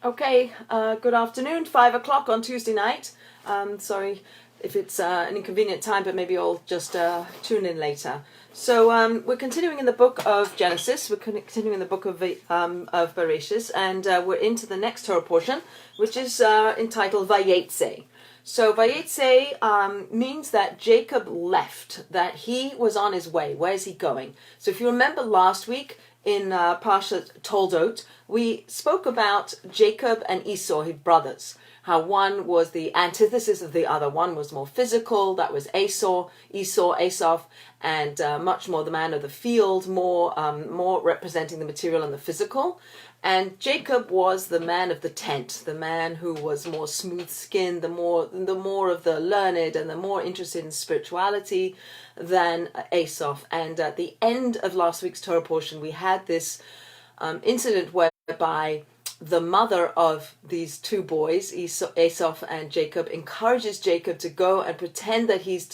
Okay, good afternoon, 5 o'clock on Tuesday night. Sorry if it's an inconvenient time, but maybe I'll just tune in later. So we're continuing in the book of Genesis, we're continuing in the book of Bereshit, and we're into the next Torah portion, which is entitled Vayeitzei. So Vayeitzei means that Jacob left, that he was on his way. Where is he going? So if you remember last week, in Parshat Toldot, we spoke about Jacob and Esau, his brothers. How one was the antithesis of the other. One was more physical, that was Esau, and much more the man of the field, more representing the material and the physical. And Jacob was the man of the tent, the man who was more smooth-skinned, the more of the learned and the more interested in spirituality than Esau. And at the end of last week's Torah portion, we had this incident whereby the mother of these two boys, Esau and Jacob, encourages Jacob to go and pretend that he's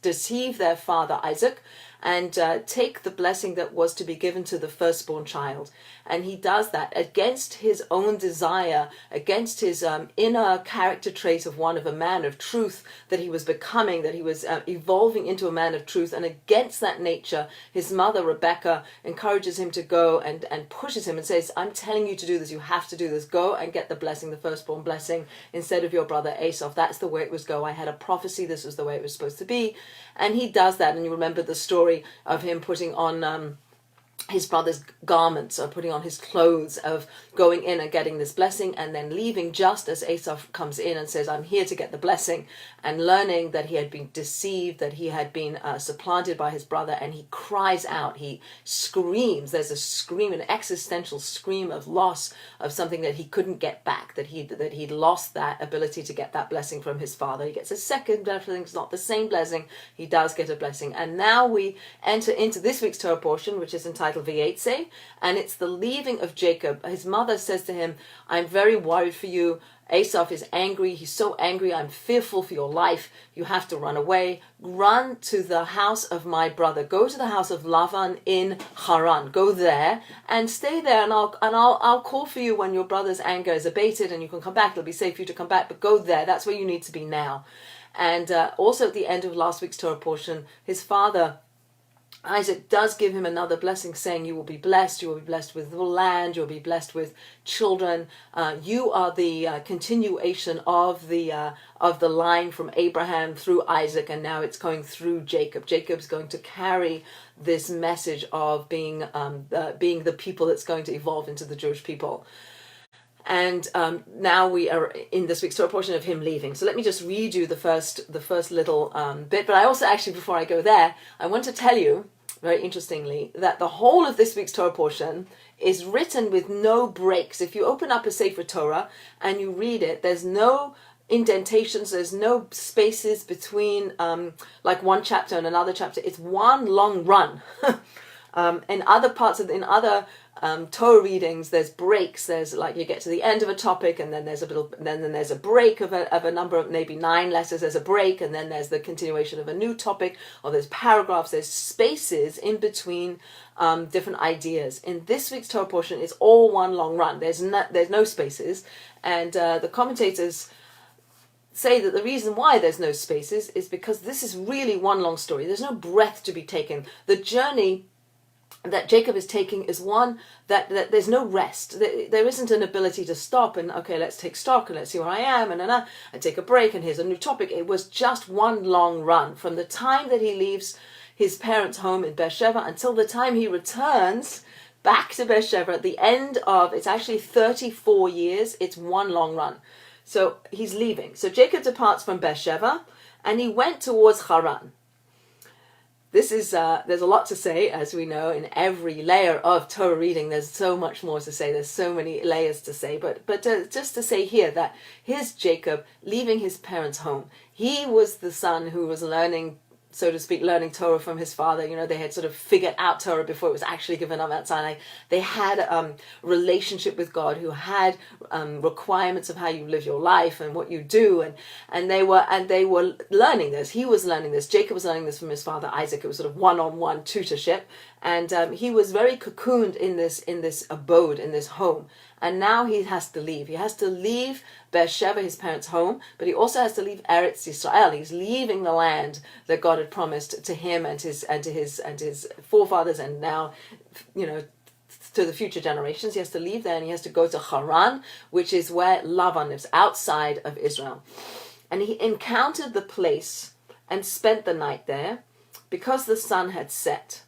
deceived their father Isaac and take the blessing that was to be given to the firstborn child. And he does that against his own desire, against his inner character trait of one of a man of truth that he was becoming, that he was evolving into a man of truth. And against that nature, his mother, Rebecca, encourages him to go and pushes him and says, I'm telling you to do this, you have to do this. Go and get the blessing, the firstborn blessing, instead of your brother Esau. That's the way it was go. I had a prophecy, this was the way it was supposed to be. And he does that, and you remember the story of him putting on his brother's garments, or putting on his clothes, of going in and getting this blessing and then leaving just as Esau comes in and says, I'm here to get the blessing, and learning that he had been deceived, that he had been supplanted by his brother, and he cries out, he screams. There's a scream, an existential scream of loss of something that he couldn't get back, that he'd lost that ability to get that blessing from his father. He gets a second blessing, it's not the same blessing, he does get a blessing. And now we enter into this week's Torah portion, which is entitled Vayeitzei, and it's the leaving of Jacob. His mother says to him, I'm very worried for you. Esau is angry. He's so angry. I'm fearful for your life. You have to run away. Run to the house of my brother. Go to the house of Lavan in Haran. Go there and stay there, and I'll call for you when your brother's anger is abated and you can come back. It'll be safe for you to come back, but go there. That's where you need to be now. And also at the end of last week's Torah portion, his father Isaac does give him another blessing, saying, you will be blessed with the land, you'll be blessed with children. You are the continuation of the line from Abraham through Isaac, and now it's going through Jacob. Jacob's going to carry this message of being the people that's going to evolve into the Jewish people. And now we are in this week's Torah portion of him leaving. So let me just read you the first little bit. But I also, actually, before I go there, I want to tell you, very interestingly, that the whole of this week's Torah portion is written with no breaks. If you open up a Sefer Torah and you read it, there's no indentations, there's no spaces between like one chapter and another chapter. It's one long run. In other Torah readings, there's breaks. There's, like, you get to the end of a topic, and then there's there's a break of a number of maybe 9 letters. There's a break, and then there's the continuation of a new topic, or there's paragraphs. There's spaces in between different ideas. In this week's Torah portion, it's all one long run. There's no spaces, and the commentators say that the reason why there's no spaces is because this is really one long story. There's no breath to be taken. The journey that Jacob is taking is one that there's no rest. There isn't an ability to stop and, okay, let's take stock and let's see where I am and take a break and here's a new topic. It was just one long run from the time that he leaves his parents' home in Beersheba until the time he returns back to Beersheba at the end of, it's actually 34 years. It's one long run. So he's leaving. So Jacob departs from Beersheba and he went towards Haran. This is, there's a lot to say, as we know, in every layer of Torah reading. There's so much more to say. There's so many layers to say. But just to say here that here's Jacob leaving his parents' home. He was the son who was learning, so to speak, learning Torah from his father. You know, they had sort of figured out Torah before it was actually given on Mount Sinai. They had a relationship with God, who had requirements of how you live your life and what you do, and they were learning this. He was learning this. Jacob was learning this from his father Isaac. It was sort of one-on-one tutorship, And he was very cocooned in this abode, in this home. And now he has to leave. He has to leave Beersheba, his parents' home, but he also has to leave Eretz Yisrael. He's leaving the land that God had promised to him and to his forefathers, and now, to the future generations. He has to leave there, and he has to go to Haran, which is where Lavan lives, outside of Israel. And he encountered the place and spent the night there because the sun had set.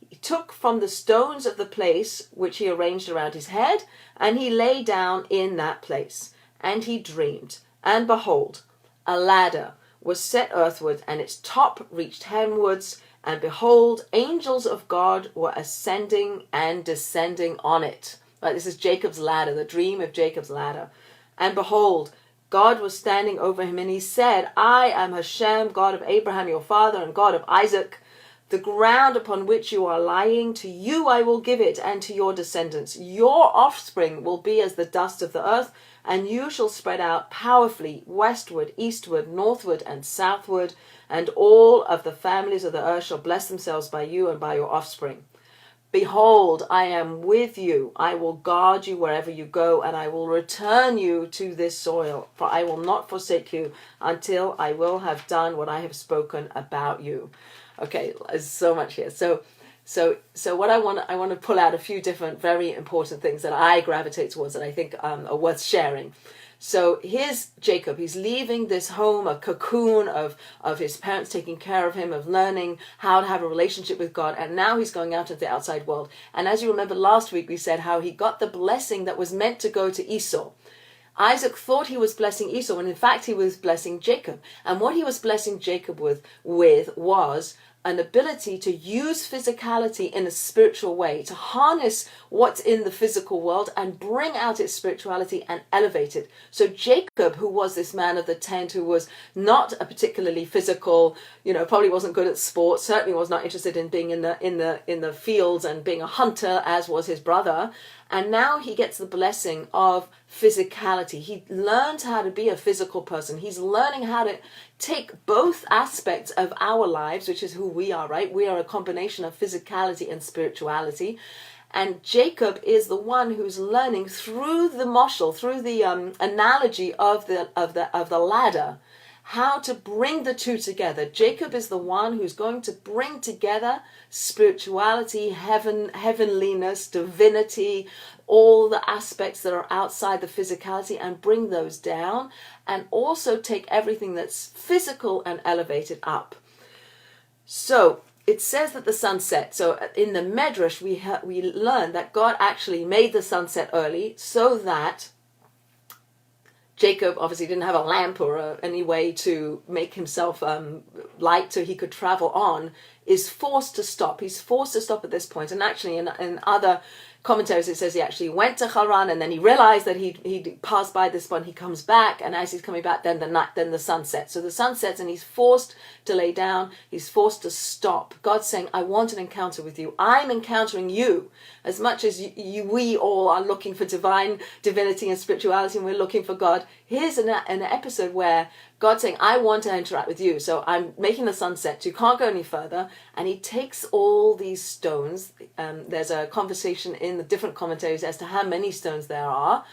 He took from the stones of the place which he arranged around his head, and he lay down in that place. And he dreamed, and behold, a ladder was set earthward, and its top reached heavenwards, and behold, angels of God were ascending and descending on it. Right, this is Jacob's ladder, the dream of Jacob's ladder. And behold, God was standing over him, and he said, I am Hashem, God of Abraham your father, and God of Isaac. The ground upon which you are lying, to you I will give it, and to your descendants. Your offspring will be as the dust of the earth, and you shall spread out powerfully westward, eastward, northward, and southward, and all of the families of the earth shall bless themselves by you and by your offspring. Behold, I am with you. I will guard you wherever you go, and I will return you to this soil, for I will not forsake you until I will have done what I have spoken about you. Okay, there's so much here. So what I want to pull out a few different very important things that I gravitate towards that I think are worth sharing. So here's Jacob. He's leaving this home, a cocoon of his parents taking care of him, of learning how to have a relationship with God, and now he's going out into the outside world. And as you remember last week, we said how he got the blessing that was meant to go to Esau. Isaac thought he was blessing Esau, when in fact he was blessing Jacob. And what he was blessing Jacob with was an ability to use physicality in a spiritual way, to harness what's in the physical world and bring out its spirituality and elevate it. So Jacob, who was this man of the tent, who was not a particularly physical, probably wasn't good at sports, certainly was not interested in being in the fields and being a hunter, as was his brother. And now he gets the blessing of physicality. He learns how to be a physical person. He's learning how to take both aspects of our lives, which is who we are, right? We are a combination of physicality and spirituality. And Jacob is the one who's learning through the mashal, through the analogy of the ladder, how to bring the two together. Jacob is the one who's going to bring together spirituality, heavenliness, divinity, all the aspects that are outside the physicality, and bring those down, and also take everything that's physical and elevate it up. So it says that the sun set. So in the Medrash, we learn that God actually made the sun set early so that Jacob obviously didn't have a lamp or any way to make himself light so he could travel on, is forced to stop. He's forced to stop at this point. And actually in other commentaries it says he actually went to Haran, and then he realized that he passed by this spot, and he comes back, and as he's coming back then the sun sets. So the sun sets and he's forced to lay down, he's forced to stop. God's saying, I want an encounter with you. I'm encountering you. As much as we all are looking for divinity and spirituality, and we're looking for God, here's an episode where God's saying, I want to interact with you. So I'm making the sun set. You can't go any further. And he takes all these stones. There's a conversation in the different commentaries as to how many stones there are.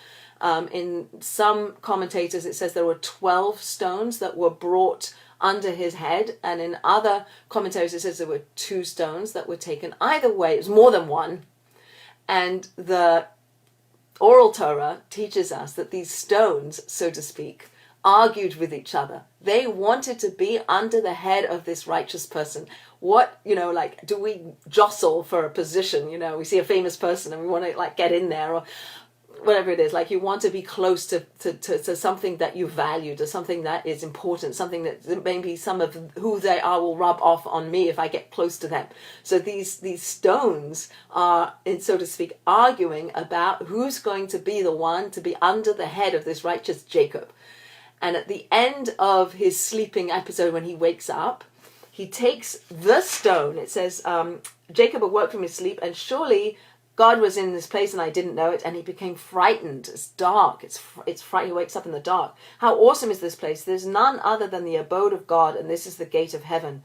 In some commentators, it says there were 12 stones that were brought under his head. And in other commentaries, it says there were 2 stones that were taken. Either way, it was more than one. And the oral Torah teaches us that these stones, so to speak, argued with each other. They wanted to be under the head of this righteous person. What, do we jostle for a position? We see a famous person and we want to get in there, or whatever it is. You want to be close to something that you value, to something that is important, something that maybe some of who they are will rub off on me if I get close to them. So these stones are, so to speak, arguing about who's going to be the one to be under the head of this righteous Jacob. And at the end of his sleeping episode, when he wakes up, he takes the stone. It says, Jacob awoke from his sleep, and surely God was in this place and I didn't know it, and he became frightened. It's dark. It's fright. He wakes up in the dark. How awesome is this place? There's none other than the abode of God, and this is the gate of heaven.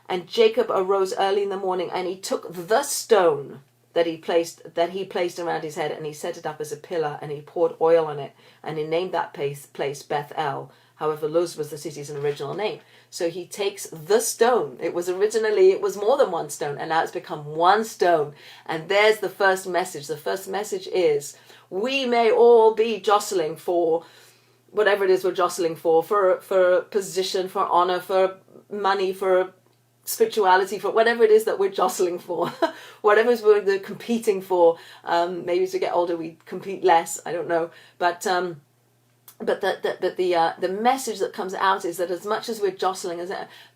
And Jacob arose early in the morning, and he took the stone that he placed around his head, and he set it up as a pillar, and he poured oil on it, and he named that place Bethel. However, Luz was the city's original name. So he takes the stone. It was more than one stone, and now it's become one stone. And there's the first message. The first message is, we may all be jostling for whatever it is we're jostling for position, for honor, for money, for spirituality, for whatever it is that we're jostling for, whatever it is we're competing for. Maybe as we get older we compete less, I don't know, but the message that comes out is that as much as we're jostling,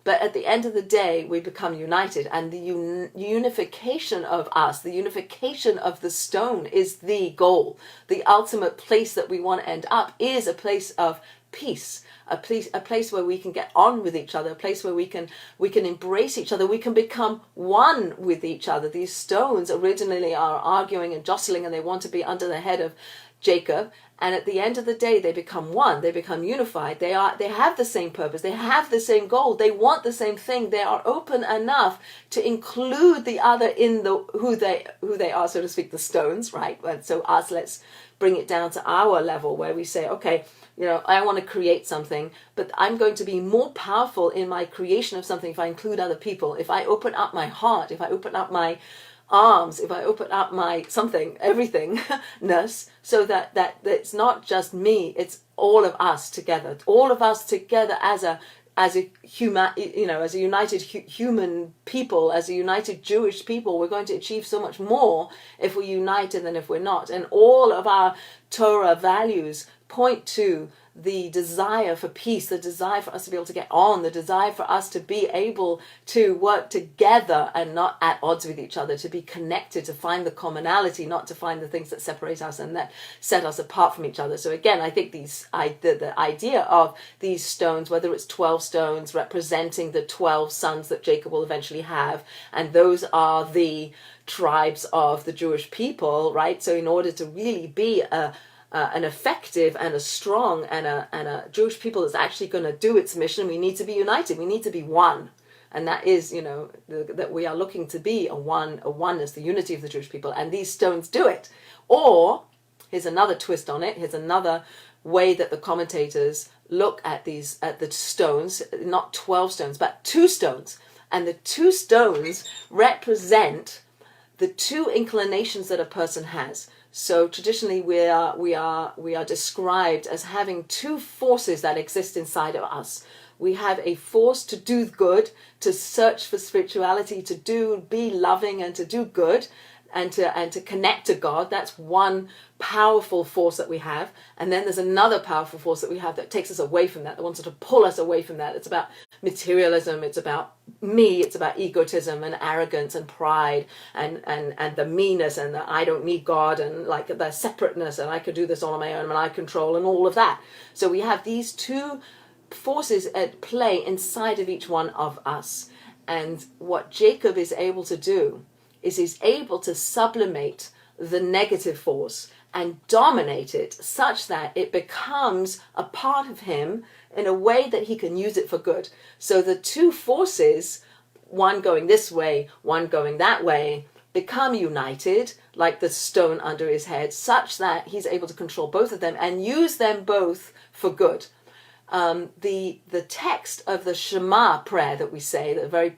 but at the end of the day we become united, and the unification of us, the unification of the stone, is the goal. The ultimate place that we want to end up is a place of peace, a place where we can get on with each other, a place where we can embrace each other, we can become one with each other. These stones originally are arguing and jostling, and they want to be under the head of Jacob, and at the end of the day they become one, they become unified, they have the same purpose, they have the same goal, they want the same thing, they are open enough to include the other in who they are, so to speak, the stones, right? And so let's bring it down to our level where we say, okay, I want to create something, but I'm going to be more powerful in my creation of something if I include other people, if I open up my heart, if I open up my arms, if I open up my everythingness, so that it's not just me, it's all of us together as a as a united human people, as a united Jewish people. We're going to achieve so much more if we're united than if we're not. And all of our Torah values point to the desire for peace, the desire for us to be able to get on, the desire for us to be able to work together and not at odds with each other, to be connected, to find the commonality, not to find the things that separate us and that set us apart from each other. So again, I think the idea of these stones, whether it's 12 stones representing the 12 sons that Jacob will eventually have, and those are the tribes of the Jewish people, right? So in order to really be an effective and a strong and a Jewish people that's actually going to do its mission, we need to be united. We need to be one, and that is, that we are looking to be a oneness, the unity of the Jewish people. And these stones do it. Or here's another twist on it. Here's another way that the commentators look at the stones, not 12 stones, but 2 stones, and the 2 stones represent the 2 inclinations that a person has. So traditionally we are described as having 2 forces that exist inside of us. We have a force to do good, to search for spirituality, to be loving and to do good, and to connect to God. That's one powerful force that we have. And then there's another powerful force that we have that takes us away from that wants to pull us away from that. It's about materialism, it's about me, it's about egotism and arrogance and pride and the meanness and the I don't need God and like the separateness and I could do this all on my own and I control and all of that. So we have these 2 forces at play inside of each one of us. And what Jacob is able to do is he's able to sublimate the negative force and dominate it such that it becomes a part of him in a way that he can use it for good. So the 2 forces, one going this way, one going that way, become united like the stone under his head, such that he's able to control both of them and use them both for good. The text of the Shema prayer that we say, the very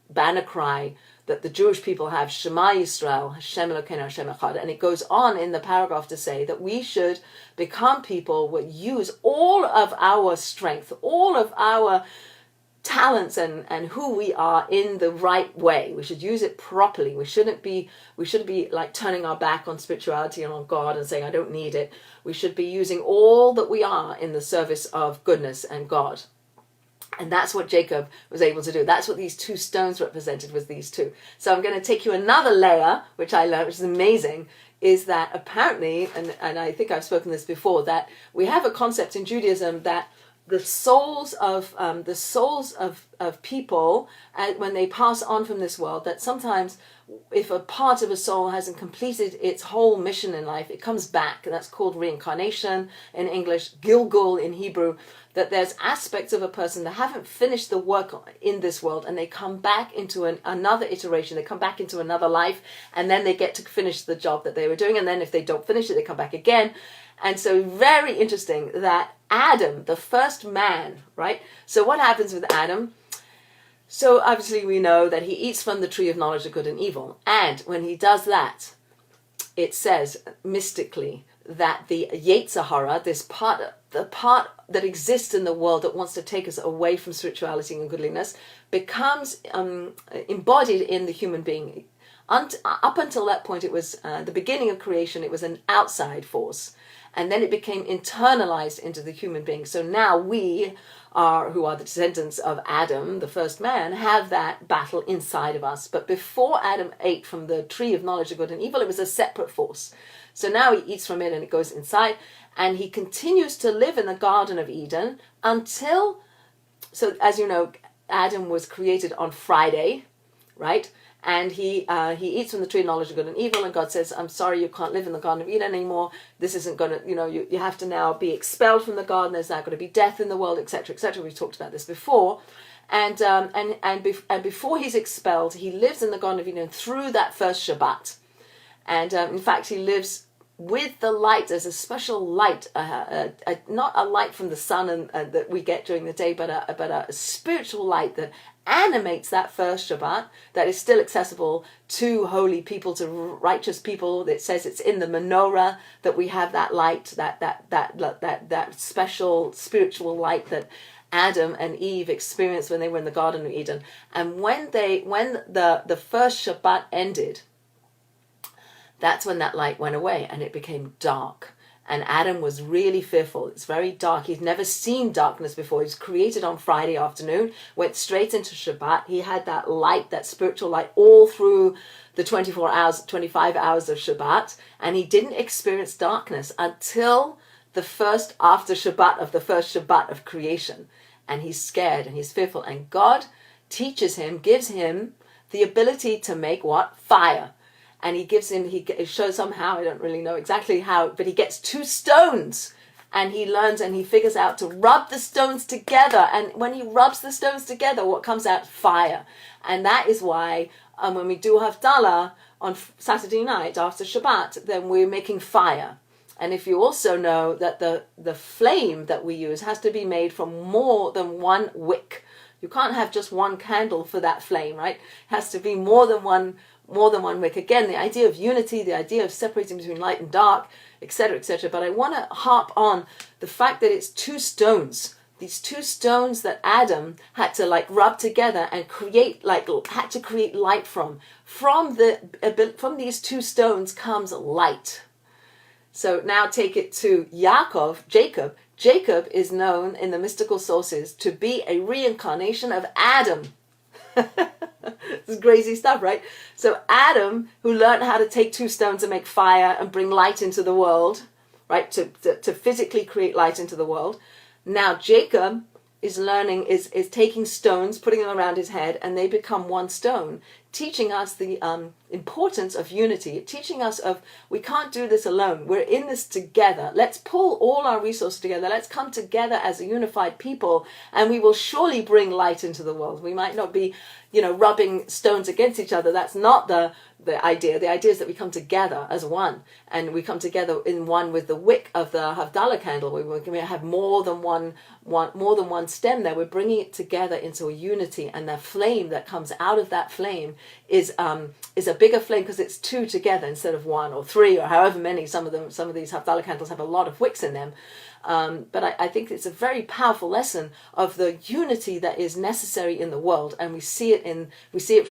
banner cry that the Jewish people have, Shema Yisrael, Hashem Elokeinu Hashem Echad, and it goes on in the paragraph to say that we should become people who use all of our strength, all of our talents and who we are in the right way. We should use it properly. We shouldn't be like turning our back on spirituality and on God and saying I don't need it. We should be using all that we are in the service of goodness and God. And that's what Jacob was able to do. That's what these 2 stones represented, was these 2. So I'm going to take you another layer, which I learned, which is amazing, is that apparently, and I think I've spoken this before, that we have a concept in Judaism that the souls of people, when they pass on from this world, that sometimes if a part of a soul hasn't completed its whole mission in life, it comes back, and that's called reincarnation in English, Gilgul in Hebrew, that there's aspects of a person that haven't finished the work in this world, and they come back into another iteration, they come back into another life, and then they get to finish the job that they were doing, and then if they don't finish it, they come back again. And so very interesting that Adam, the first man, right? So what happens with Adam? So obviously we know that he eats from the tree of knowledge of good and evil. And when he does that, it says mystically that the Yetzer Hara, the part that exists in the world that wants to take us away from spirituality and goodliness, becomes embodied in the human being. Up until that point, it was the beginning of creation, it was an outside force. And then it became internalized into the human being. So now we who are the descendants of Adam, the first man, have that battle inside of us. But before Adam ate from the tree of knowledge of good and evil, it was a separate force. So now he eats from it and it goes inside. And he continues to live in the Garden of Eden until, so as you know, Adam was created on Friday, right? And he eats from the tree of knowledge of good and evil, and God says, I'm sorry, you can't live in the Garden of Eden anymore. This isn't going to, you have to now be expelled from the garden. There's now going to be death in the world, etc., etc. We've talked about this before. And before he's expelled, he lives in the Garden of Eden through that first Shabbat. And in fact, he lives with the light. There's a special light, not a light from the sun and that we get during the day, but a spiritual light that animates that first Shabbat, that is still accessible to holy people, to righteous people. It says it's in the menorah that we have that light, that special spiritual light that Adam and Eve experienced when they were in the Garden of Eden. And when the first Shabbat ended, that's when that light went away and it became dark. And Adam was really fearful. It's very dark. He'd never seen darkness before. He was created on Friday afternoon, went straight into Shabbat. He had that light, that spiritual light, all through the 24 hours, 25 hours of Shabbat. And he didn't experience darkness until the first after Shabbat of the first Shabbat of creation. And he's scared and he's fearful. And God teaches him, gives him the ability to make what? Fire. And he shows somehow, I don't really know exactly how, but he gets 2 stones and he learns and he figures out to rub the stones together. And when he rubs the stones together, what comes out? Fire. And that is why when we do Havdalah on Saturday night after Shabbat, then we're making fire. And if you also know that the flame that we use has to be made from more than one wick. You can't have just one candle for that flame, right? It has to be more than one wick. Again, the idea of unity, the idea of separating between light and dark, etc., etc. But I want to harp on the fact that it's 2 stones. These 2 stones that Adam had to rub together and create light from. From these 2 stones comes light. So now take it to Jacob. Jacob is known in the mystical sources to be a reincarnation of Adam. This is crazy stuff, right? So Adam, who learned how to take 2 stones and make fire and bring light into the world, right? To physically create light into the world. Now Jacob is taking stones, putting them around his head, and they become 1 stone, teaching us the importance of unity, teaching us we can't do this alone. We're in this together. Let's pull all our resources together. Let's come together as a unified people, and we will surely bring light into the world. We might not be, rubbing stones against each other. That's not the idea. The idea is that we come together as one, and we come together in one with the wick of the Havdalah candle. We have more than one stem there. We're bringing it together into a unity, and the flame that comes out of that flame is a bigger flame because it's 2 together instead of 1 or 3 or however many. Some of these Havdalah candles have a lot of wicks in them. But I think it's a very powerful lesson of the unity that is necessary in the world, and we see it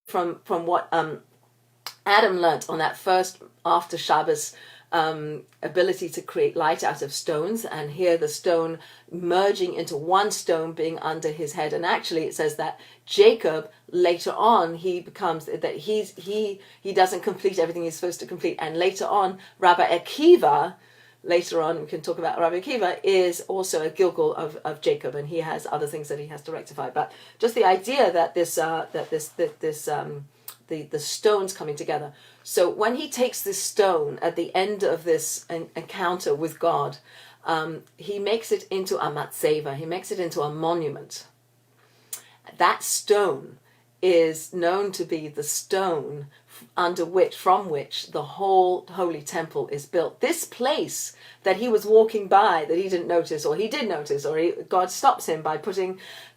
from what Adam learnt on that first after Shabbos ability to create light out of stones, and here the stone merging into 1 stone being under his head. And actually it says that Jacob later on he doesn't complete everything he's supposed to complete, and later on Rabbi Akiva, later on we can talk about Rabbi Akiva, is also a Gilgul of Jacob, and he has other things that he has to rectify. But just the idea that this the stones coming together. So when he takes this stone at the end of this encounter with God, he makes it into a matzeva. He makes it into a monument. That stone is known to be the stone from which the whole holy temple is built. This place that he was walking by that he didn't notice, or he did notice, or God stops him by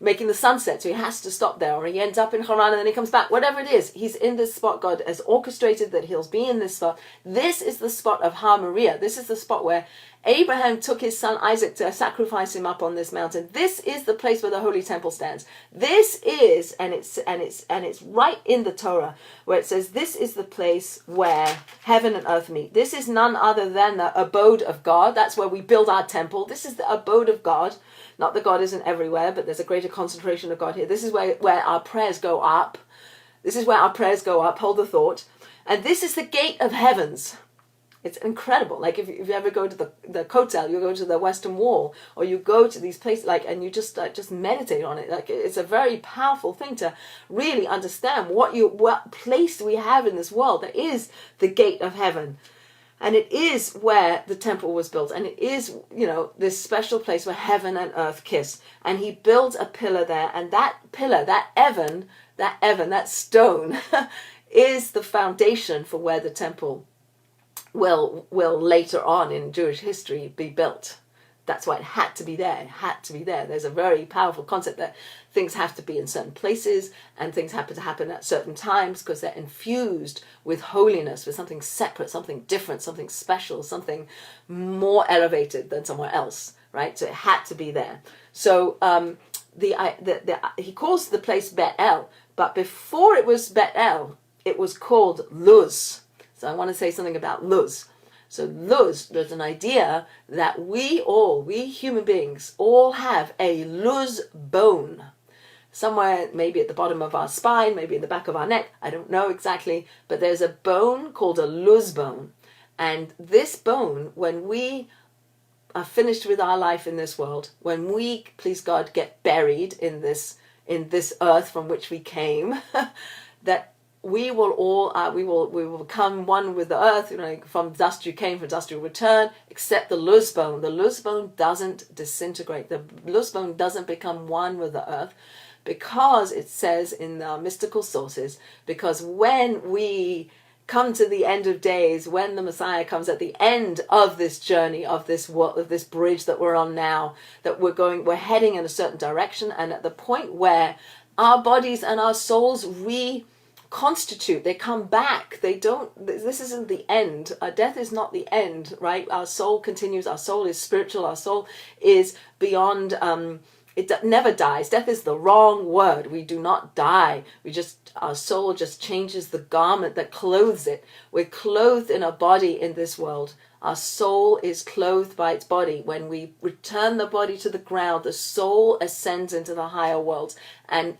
making the sunset, so he has to stop there, or he ends up in Haran and then he comes back. Whatever it is, he's in this spot. God has orchestrated that he'll be in this spot. This is the spot of Har Moriah. This is the spot where Abraham took his son Isaac to sacrifice him up on this mountain. This is the place where the holy temple stands. This is, and it's right in the Torah where it says, this is the place where heaven and earth meet. This is none other than the abode of God. That's where we build our temple. This is the abode of God. Not that God isn't everywhere, but there's a greater concentration of God here. This is where our prayers go up. This is where our prayers go up. Hold the thought. And this is the gate of heavens. It's incredible. Like if you ever go to the Kotel, you go to the Western Wall, or you go to these places, and you just meditate on it. Like it's a very powerful thing to really understand what place we have in this world. That is the gate of heaven, and it is where the temple was built, and it is this special place where heaven and earth kiss. And he builds a pillar there, and that pillar, that stone, is the foundation for where the temple will later on in Jewish history be built. That's why it had to be there. It had to be there. There's a very powerful concept that things have to be in certain places and things happen to happen at certain times because they're infused with holiness, with something separate, something different, something special, something more elevated than somewhere else, right? So it had to be there. So he calls the place Bet El, but before it was Bet El, it was called Luz. So I want to say something about Luz. So Luz, there's an idea that we human beings, all have a Luz bone. Somewhere maybe at the bottom of our spine, maybe in the back of our neck, I don't know exactly, but there's a bone called a Luz bone. And this bone, when we are finished with our life in this world, when we, please God, get buried in this earth from which we came, that we will become one with the earth. From dust you came, from dust you return. Except the Luz bone. The Luz bone doesn't disintegrate. The Luz bone doesn't become one with the earth, because it says in the mystical sources. Because when we come to the end of days, when the Messiah comes at the end of this journey, of this bridge that we're on now, that we're heading in a certain direction, and at the point where our bodies and our souls reconstitute, they come back. This isn't the end. Death is not the end, right? Our soul continues. Our soul is spiritual. Our soul is beyond, it never dies. Death is the wrong word. We do not die. Our soul just changes the garment that clothes it. We're clothed in a body in this world. Our soul is clothed by its body. When we return the body to the ground, the soul ascends into the higher worlds. And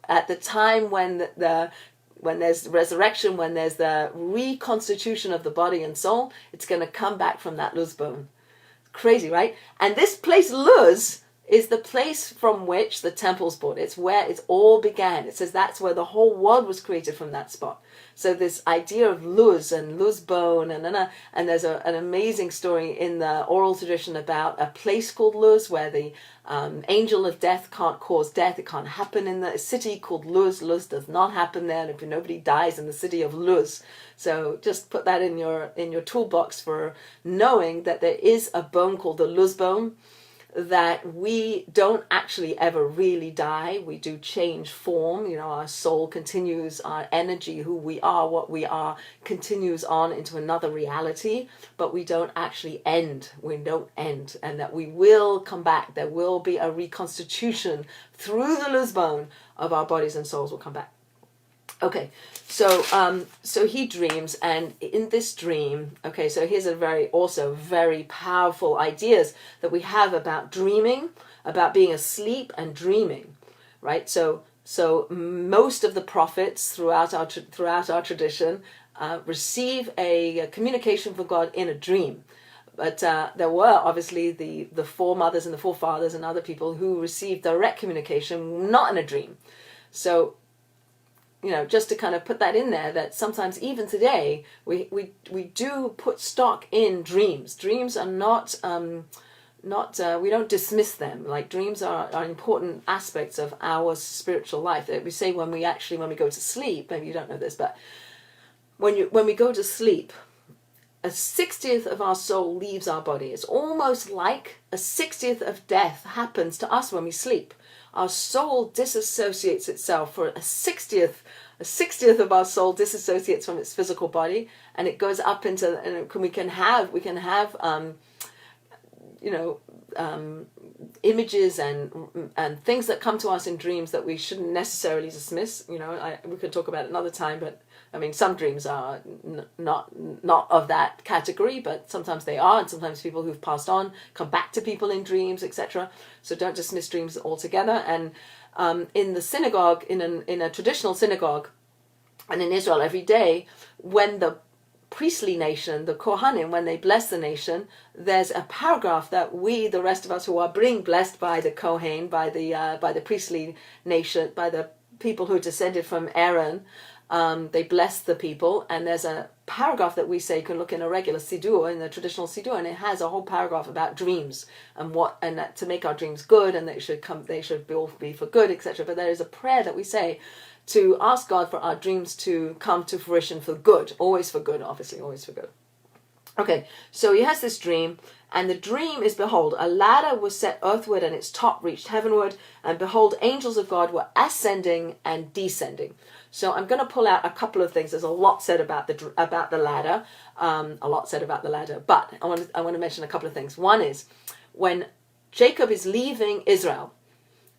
at the time when there's resurrection, when there's the reconstitution of the body and soul, it's going to come back from that Luz bone. Crazy, right? And this place, Luz, is the place from which the temple's built. It's where it all began. It says that's where the whole world was created, from that spot. So this idea of Luz and Luz bone, and there's an amazing story in the oral tradition about a place called Luz, where the angel of death can't cause death. It can't happen in the city called Luz. Luz does not happen there. If nobody dies in the city of Luz. So just put that in your toolbox for knowing that there is a bone called the Luz bone, that we don't actually ever really die. We do change form. Our soul continues, our energy, who we are, what we are, continues on into another reality, but we don't actually end. We don't end, and that we will come back. There will be a reconstitution through the Luz bone of our bodies and souls will come back. Okay, so he dreams, and in this dream, okay, so here's a very powerful ideas that we have about dreaming, about being asleep and dreaming, right? So most of the prophets throughout our tradition receive a communication from God in a dream. But there were obviously the foremothers and the forefathers and other people who received direct communication, not in a dream. So just to kind of put that in there, that sometimes even today we do put stock in dreams. Dreams are not we don't dismiss them. Like, dreams are important aspects of our spiritual life. We say when we go to sleep, maybe you don't know this, but when we go to sleep, 1/60th of our soul leaves our body. It's almost like 1/60th of death happens to us when we sleep. Our soul disassociates itself for 1/60th of our soul disassociates from its physical body, and it goes up into, and we can have images and things that come to us in dreams that we shouldn't necessarily dismiss. We could talk about it another time, but I mean, some dreams are not of that category, but sometimes they are, and sometimes people who've passed on come back to people in dreams, etc. So don't dismiss dreams altogether. And in the synagogue, in a traditional synagogue, and in Israel every day, when the priestly nation, the Kohanim, when they bless the nation, there's a paragraph that we, the rest of us who are being blessed by the Kohen, by the priestly nation, by the people who are descended from Aaron, they bless the people, and there's a paragraph that we say, you can look in a regular siddur, in the traditional siddur, and it has a whole paragraph about dreams and that to make our dreams good, and they should all be for good, etc. But there is a prayer that we say to ask God for our dreams to come to fruition for good, always for good, obviously, always for good. Okay, so he has this dream, and the dream is, behold, a ladder was set earthward, and its top reached heavenward, and behold, angels of God were ascending and descending. So I'm going to pull out a couple of things. There's a lot said about the ladder, but I want to mention a couple of things. One is when Jacob is leaving Israel.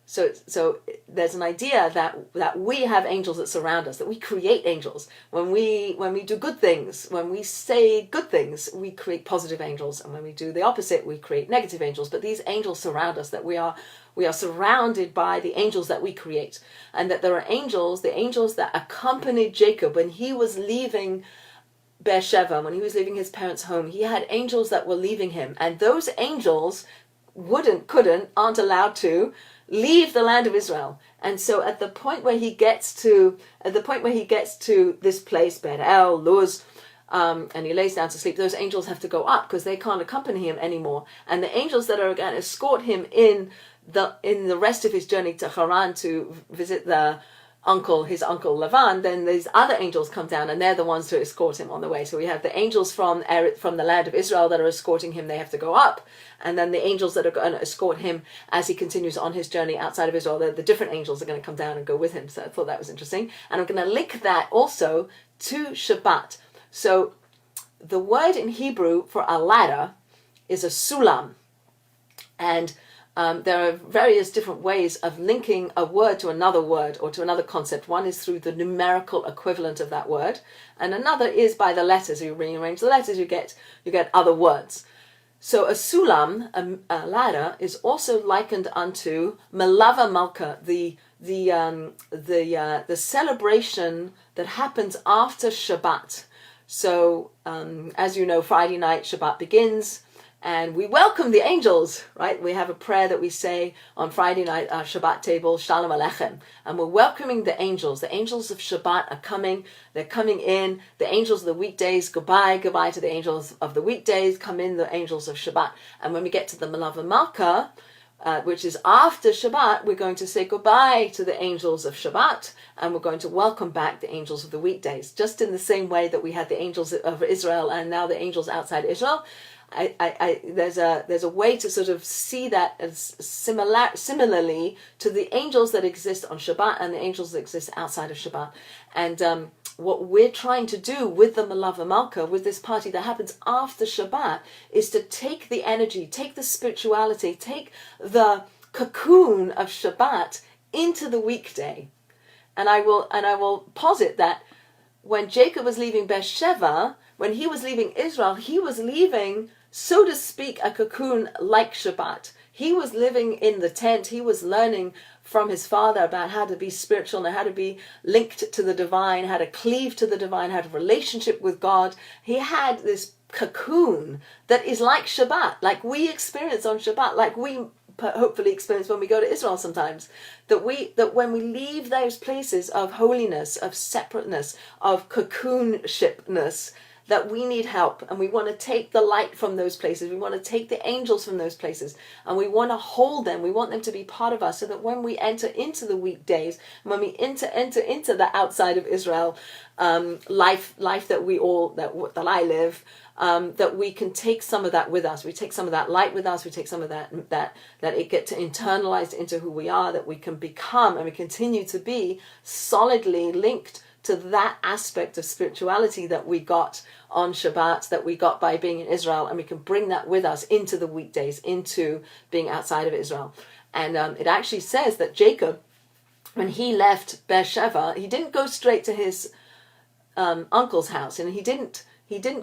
So there's an idea that we have angels that surround us, that we create angels. When we do good things, when we say good things, we create positive angels, and when we do the opposite, we create negative angels. But these angels surround us, that we are surrounded by the angels that we create, and that there are angels, the angels that accompanied Jacob when he was leaving Beersheba, when he was leaving his parents' home. He had angels that were leaving him, and those angels aren't allowed to leave the land of Israel. And so at the point where he gets to this place, Bet El, Luz, and he lays down to sleep, those angels have to go up because they can't accompany him anymore. And the angels that are going to escort him in the rest of his journey to Haran to visit his uncle Lavan, then these other angels come down, and they're the ones to escort him on the way. So we have the angels from the land of Israel that are escorting him. They have to go up, and then the angels that are going to escort him as he continues on his journey outside of Israel, the different angels are going to come down and go with him. So I thought that was interesting, and I'm going to link that also to Shabbat. So the word in Hebrew for a ladder is a sulam, and there are various different ways of linking a word to another word or to another concept. One is through the numerical equivalent of that word, and another is by the letters. You rearrange the letters, you get other words. So a sulam, a ladder, is also likened unto Melava Malka, the celebration that happens after Shabbat. So as you know, Friday night Shabbat begins, and we welcome the angels, right? We have a prayer that we say on Friday night, our Shabbat table, Shalom Aleichem. And we're welcoming the angels. The angels of Shabbat are coming. They're coming in. The angels of the weekdays, goodbye to the angels of the weekdays. Come in, the angels of Shabbat. And when we get to the Melava Malka, which is after Shabbat, we're going to say goodbye to the angels of Shabbat, and we're going to welcome back the angels of the weekdays. Just in the same way that we had the angels of Israel and now the angels outside Israel, there's a way to sort of see that as similarly to the angels that exist on Shabbat and the angels that exist outside of Shabbat. And what we're trying to do with the Melava Malka, with this party that happens after Shabbat, is to take the energy, take the spirituality, take the cocoon of Shabbat into the weekday. And I will posit that when Jacob was leaving Beersheba, when he was leaving Israel, he was leaving, so to speak, a cocoon like Shabbat. He was living in the tent. He was learning from his father about how to be spiritual and how to be linked to the divine, how to cleave to the divine, how to have a relationship with God. He had this cocoon that is like Shabbat, like we experience on Shabbat, like we hopefully experience when we go to Israel sometimes, that when we leave those places of holiness, of separateness, of cocoonshipness, that we need help, and we want to take the light from those places. We want to take the angels from those places, and we want to hold them. We want them to be part of us, so that when we enter into the weekdays, when we enter into the outside of Israel life that I live, that we can take some of that with us. We take some of that light with us. We take some of that it gets internalized into who we are. That we can become, and we continue to be solidly linked to that aspect of spirituality that we got on Shabbat, that we got by being in Israel, and we can bring that with us into the weekdays, into being outside of Israel. And it actually says that Jacob, when he left Beersheba, he didn't go straight to his uncle's house, and he didn't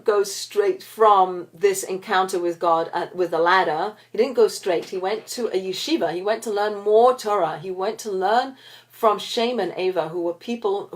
go straight from this encounter with God with the ladder. He didn't go straight. He went to a yeshiva. He went to learn more Torah. He went to learn from Shem and Ava, who were people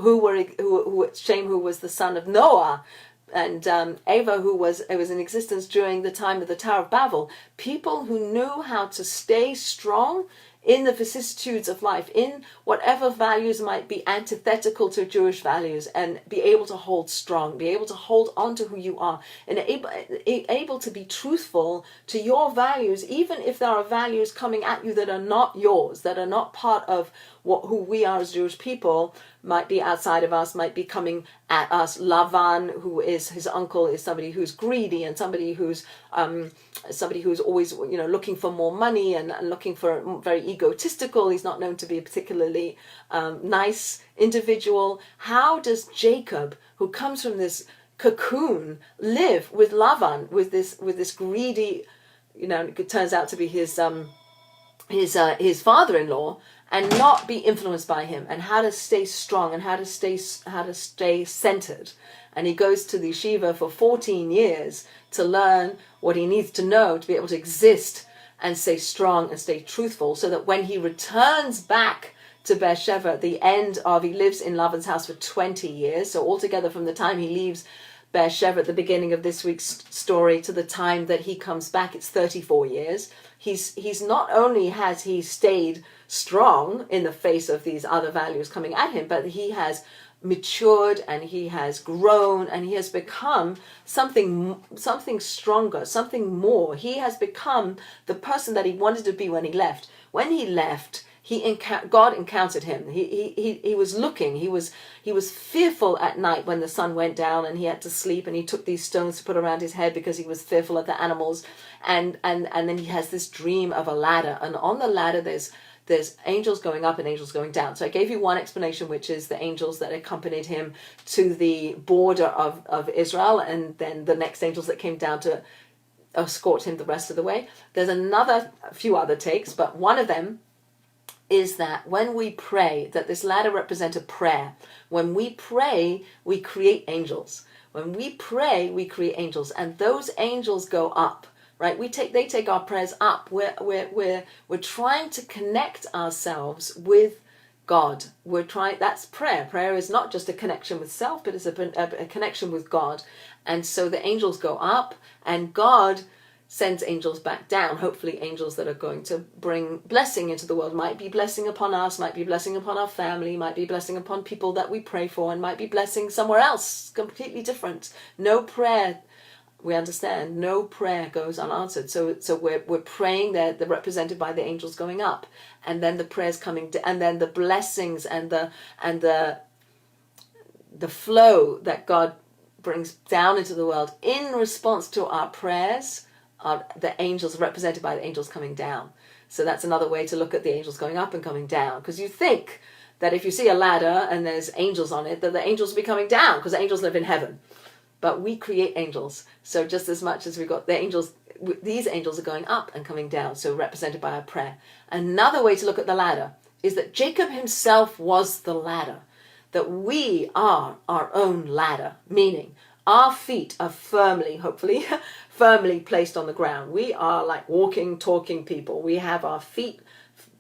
Shem, who was the son of Noah, and Ava, who was in existence during the time of the Tower of Babel. People who knew how to stay strong in the vicissitudes of life, in whatever values might be antithetical to Jewish values, and be able to hold strong, be able to hold on to who you are, and able to be truthful to your values, even if there are values coming at you that are not yours, that are not part of who we are as Jewish people, might be outside of us, might be coming at us. Lavan, who is his uncle, is somebody who's greedy, and somebody who's always looking for more money, and looking for very egotistical. He's not known to be a particularly nice individual. How does Jacob, who comes from this cocoon, live with Lavan, with this greedy, it turns out to be his father-in-law, and not be influenced by him, and how to stay strong, and how to stay centered? And he goes to the yeshiva for 14 years to learn what he needs to know to be able to exist and stay strong and stay truthful, so that when he returns back to Beersheba, he lives in Lavan's house for 20 years. So altogether, from the time he leaves Beersheba at the beginning of this week's story to the time that he comes back, it's 34 years. He's not only has he stayed strong in the face of these other values coming at him, but he has matured, and he has grown, and he has become something stronger, something more. He has become the person that he wanted to be when he left. When he left, God encountered him. He was looking. He was fearful at night when the sun went down and he had to sleep, and he took these stones to put around his head because he was fearful of the animals. And then he has this dream of a ladder, and on the ladder there's angels going up and angels going down. So I gave you one explanation, which is the angels that accompanied him to the border of Israel, and then the next angels that came down to escort him the rest of the way. There's a few other takes, but one of them is that when we pray, that this ladder represented prayer. When we pray, we create angels. When we pray, we create angels, and those angels go up. Right? They take our prayers up. We're trying to connect ourselves with God. That's prayer. Prayer is not just a connection with self, but it's a connection with God. And so the angels go up, and God sends angels back down. Hopefully angels that are going to bring blessing into the world. Might be blessing upon us, might be blessing upon our family, might be blessing upon people that we pray for, and might be blessing somewhere else, completely different. No prayer, we understand, no prayer goes unanswered. So we're praying there. They're represented by the angels going up, and then the prayers coming down, and then the blessings and the flow that God brings down into the world in response to our prayers are the angels, represented by the angels coming down. So that's another way to look at the angels going up and coming down, because you think that if you see a ladder and there's angels on it, that the angels will be coming down because the angels live in heaven. But we create angels. So just as much as we've got the angels, these angels are going up and coming down, so represented by our prayer. Another way to look at the ladder is that Jacob himself was the ladder, that we are our own ladder, meaning our feet are firmly, hopefully, firmly placed on the ground. We are like walking, talking people. We have our feet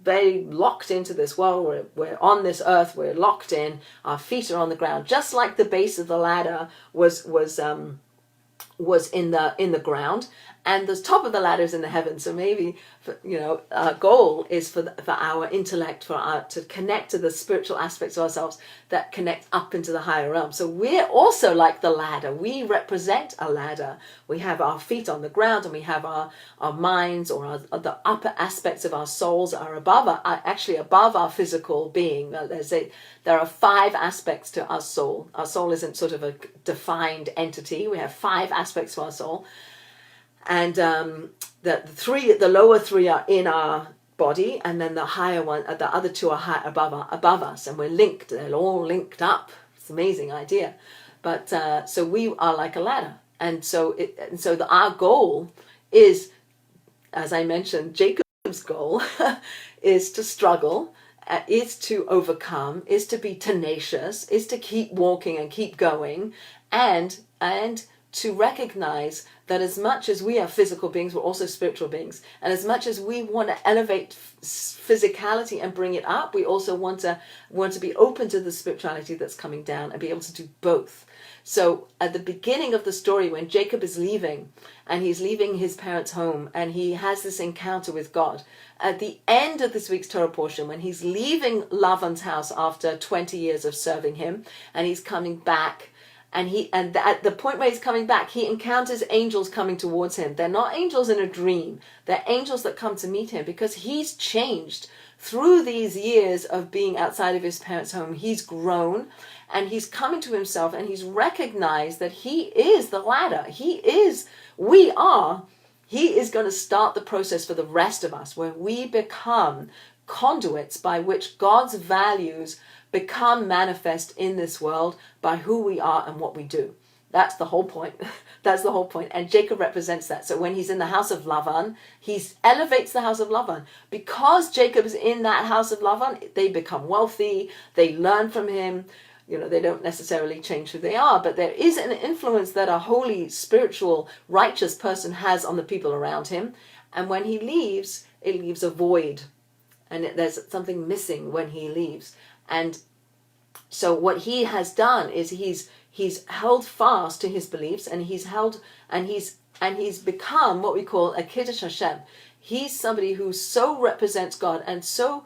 very locked into this world. We're on this earth. We're locked in. Our feet are on the ground, just like the base of the ladder was in the ground. and the top of the ladder is in the heavens. So maybe, our goal is for our intellect, to connect to the spiritual aspects of ourselves that connect up into the higher realm. So we're also like the ladder. We represent a ladder. We have our feet on the ground, and we have our minds, or the upper aspects of our souls are actually above our physical being. There are 5 aspects to our soul. Our soul isn't sort of a defined entity. We have 5 aspects to our soul. And the lower 3 are in our body, and then the higher one, the other 2 are high above us, and we're linked. They're all linked up. It's an amazing idea. But so we are like a ladder, and our goal is, as I mentioned, Jacob's goal is to struggle, is to overcome, is to be tenacious, is to keep walking and keep going, and to recognize that as much as we are physical beings, we're also spiritual beings. And as much as we want to elevate physicality and bring it up, we also want to be open to the spirituality that's coming down and be able to do both. So at the beginning of the story, when Jacob is leaving, and he's leaving his parents' home, and he has this encounter with God, at the end of this week's Torah portion, when he's leaving Lavan's house after 20 years of serving him, and he's coming back, and at the point where he's coming back, he encounters angels coming towards him. They're not angels in a dream. They're angels that come to meet him, because he's changed through these years of being outside of his parents' home. He's grown, and he's coming to himself, and he's recognized that he is the ladder. He is going to start the process for the rest of us, where we become conduits by which God's values become manifest in this world by who we are and what we do. That's the whole point. That's the whole point. And Jacob represents that. So when he's in the house of Lavan, he elevates the house of Lavan. Because Jacob is in that house of Lavan, they become wealthy. They learn from him. They don't necessarily change who they are, but there is an influence that a holy, spiritual, righteous person has on the people around him. And when he leaves, it leaves a void. And there's something missing when he leaves. And so what he has done is he's held fast to his beliefs, and he's become what we call a Kiddush Hashem. He's somebody who so represents God and so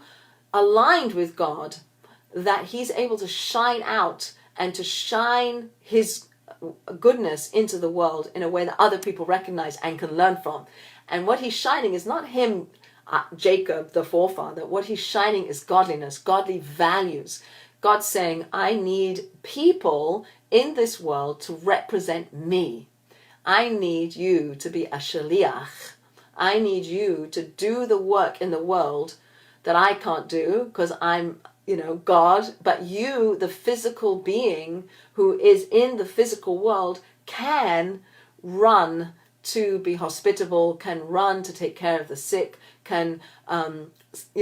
aligned with God that he's able to shine out and to shine his goodness into the world in a way that other people recognize and can learn from. And what he's shining is not him, Jacob, the forefather. What he's shining is godliness, godly values. God's saying, I need people in this world to represent me. I need you to be a shaliach. I need you to do the work in the world that I can't do because I'm, God. But you, the physical being who is in the physical world, can run to be hospitable, can run to take care of the sick, can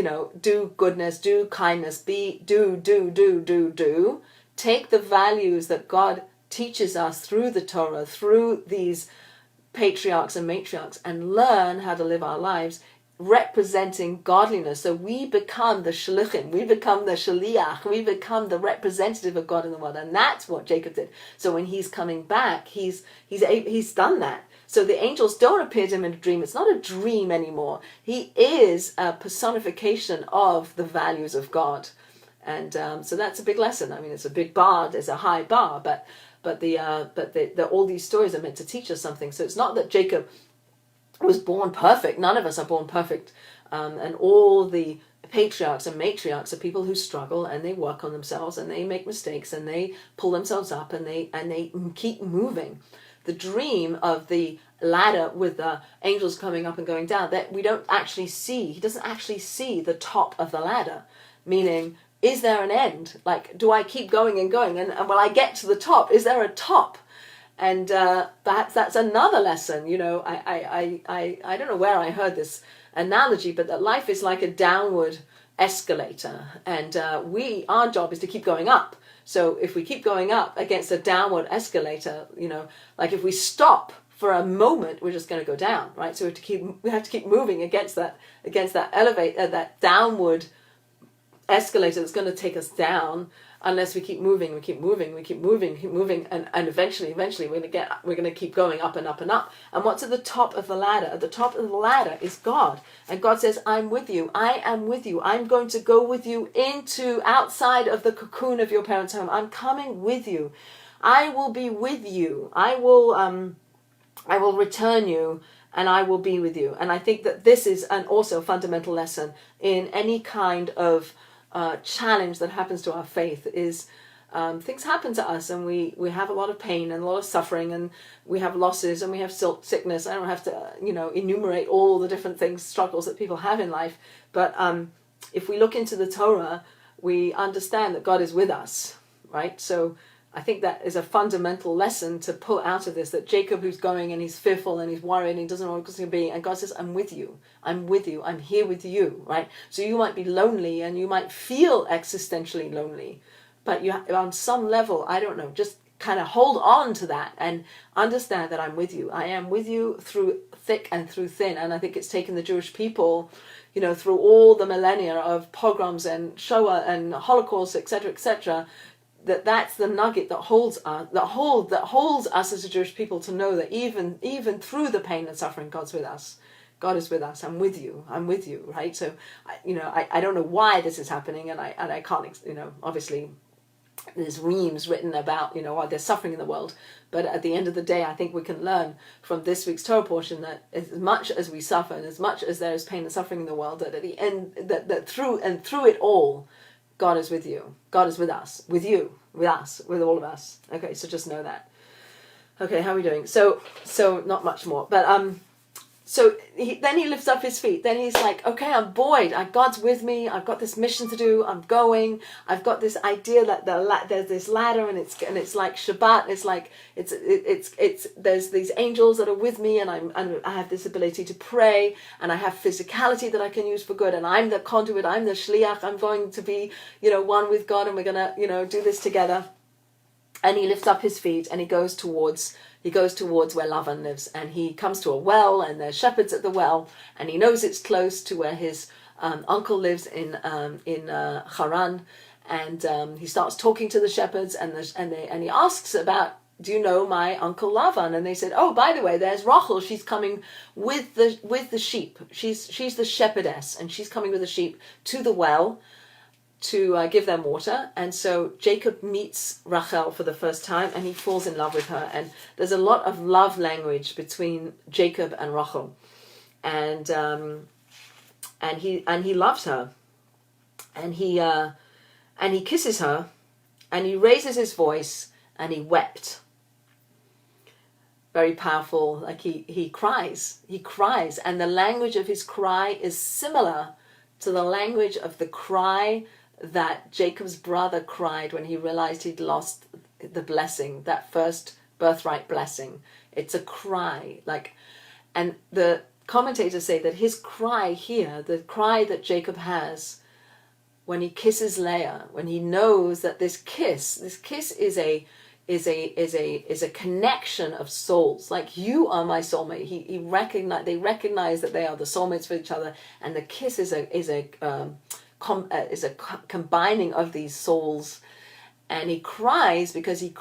do goodness, do kindness, take the values that God teaches us through the Torah, through these patriarchs and matriarchs, and learn how to live our lives representing godliness. So we become the shlichim, we become the shaliach, we become the representative of God in the world. And that's what Jacob did. So when he's coming back, he's done that. So the angels don't appear to him in a dream. It's not a dream anymore. He is a personification of the values of God. And so that's a big lesson. I mean, it's a big bar, there's a high bar, but all these stories are meant to teach us something. So it's not that Jacob was born perfect. None of us are born perfect. And all the patriarchs and matriarchs are people who struggle, and they work on themselves, and they make mistakes, and they pull themselves up, and they keep moving. The dream of the ladder with the angels coming up and going down, that we don't actually see. He doesn't actually see the top of the ladder. Meaning, is there an end? Like, do I keep going and going? And will I get to the top? Is there a top? And perhaps that's another lesson. I don't know where I heard this analogy, but that life is like a downward escalator, and our job is to keep going up. So if we keep going up against a downward escalator, like if we stop for a moment, we're just going to go down, right? So we have to keep moving against that elevator, that downward escalator that's going to take us down. unless we keep moving, we keep moving, we keep moving, keep moving, and eventually we're gonna keep going up and up and up. And what's at the top of the ladder? At the top of the ladder is God. And God says, I'm with you, I am with you, I'm going to go with you into outside of the cocoon of your parents' home. I'm coming with you. I will be with you. I will return you, and I will be with you. And I think that this is an also fundamental lesson in any kind of challenge that happens to our faith is things happen to us, and we have a lot of pain and a lot of suffering, and we have losses, and we have sickness. I don't have to enumerate all the different things, struggles that people have in life, but if we look into the Torah, we understand that God is with us, right? So I think that is a fundamental lesson to pull out of this, that Jacob, who's going and he's fearful and he's worried and he doesn't know what it's going to be, and God says, I'm with you, I'm with you, I'm here with you, right? So you might be lonely and you might feel existentially lonely, but you on some level, I don't know, just kind of hold on to that and understand that I'm with you. I am with you through thick and through thin. And I think it's taken the Jewish people, through all the millennia of pogroms and Shoah and Holocaust, etc., that's the nugget that holds us, that holds us as a Jewish people to know that even through the pain and suffering, God's with us. God is with us. I'm with you, right? So, I don't know why this is happening, and I can't, obviously there's reams written about, why there's suffering in the world. But at the end of the day, I think we can learn from this week's Torah portion that as much as we suffer and as much as there is pain and suffering in the world, that at the end, that through it all, God is with you. God is with us, with you, with us, with all of us. Okay, so just know that. Okay, how are we doing? So not much more, but so then he lifts up his feet. Then he's like, okay, I'm buoyed. God's with me. I've got this mission to do. I'm going. I've got this idea that there's this ladder, and it's like Shabbat. It's like it's there's these angels that are with me, and I have this ability to pray, and I have physicality that I can use for good, and I'm the conduit. I'm the shliach. I'm going to be one with God, and we're gonna do this together. And he lifts up his feet and he goes towards where Lavan lives, and he comes to a well, and there's shepherds at the well, and he knows it's close to where his uncle lives in Haran, and he starts talking to the shepherds, and he asks about, do you know my uncle Lavan? And they said, oh, by the way, there's Rachel. She's coming with the sheep. She's the shepherdess, and she's coming with the sheep to the well to give them water. And so Jacob meets Rachel for the first time, and he falls in love with her. And there's a lot of love language between Jacob and Rachel, and he loves her, and he kisses her, and he raises his voice, and he wept. Very powerful. Like he cries, and the language of his cry is similar to the language of the cry that Jacob's brother cried when he realized he'd lost the blessing, that first birthright blessing. It's a cry, and the commentators say that his cry here, the cry that Jacob has when he kisses Leah, when he knows that this kiss is a connection of souls. Like, you are my soulmate. They recognize that they are the soulmates for each other, and the kiss is a combining of these souls. And he cries because he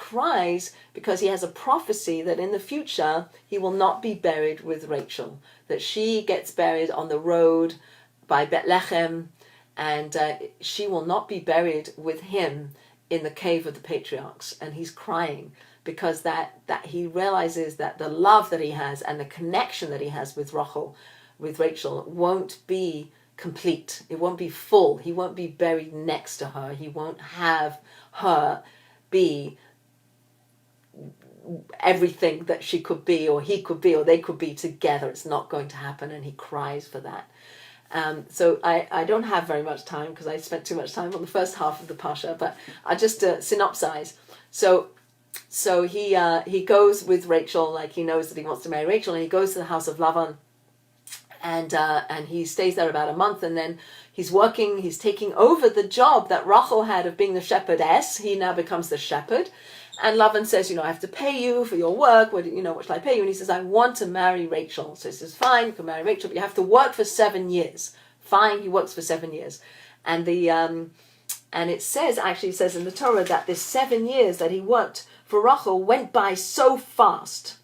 has a prophecy that in the future he will not be buried with Rachel, that she gets buried on the road by Bethlehem, and she will not be buried with him in the cave of the patriarchs. And he's crying because that he realizes that the love that he has and the connection that he has with Rachel won't be complete. It won't be full. He won't be buried next to her. He won't have her be everything that she could be, or he could be, or they could be together. It's not going to happen, and he cries for that. So I don't have very much time because I spent too much time on the first half of the Parsha, but I just synopsize. So he goes with Rachel, like he knows that he wants to marry Rachel, and he goes to the house of Lavan, and he stays there about a month, and then he's taking over the job that Rachel had of being the shepherdess. He now becomes the shepherd. And Lavan says, I have to pay you for your work. What shall I pay you? And he says, I want to marry Rachel. So he says, fine, you can marry Rachel, but you have to work for 7 years. Fine, he works for 7 years. And And it says, actually it says in the Torah, that this 7 years that he worked for Rachel went by so fast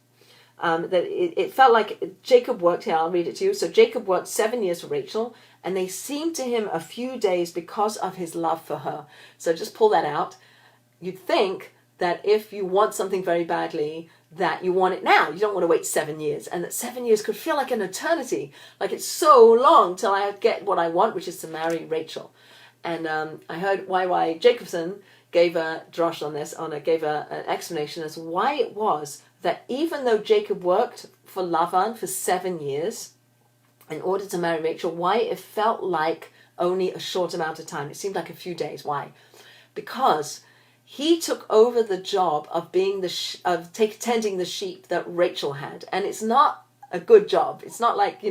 that it felt like Jacob worked, here I'll read it to you. So Jacob worked 7 years for Rachel, and they seemed to him a few days because of his love for her. So just pull that out. You'd think that if you want something very badly, that you want it now. You don't want to wait 7 years. And that 7 years could feel like an eternity. Like it's so long till I get what I want, which is to marry Rachel. And I heard Y.Y. Jacobson gave a drush on this, gave an explanation as why it was that even though Jacob worked for Lavan for 7 years in order to marry Rachel, why it felt like only a short amount of time. It seemed like a few days. Why? Because he took over the job of being tending the sheep that Rachel had, and it's not a good job. It's not like,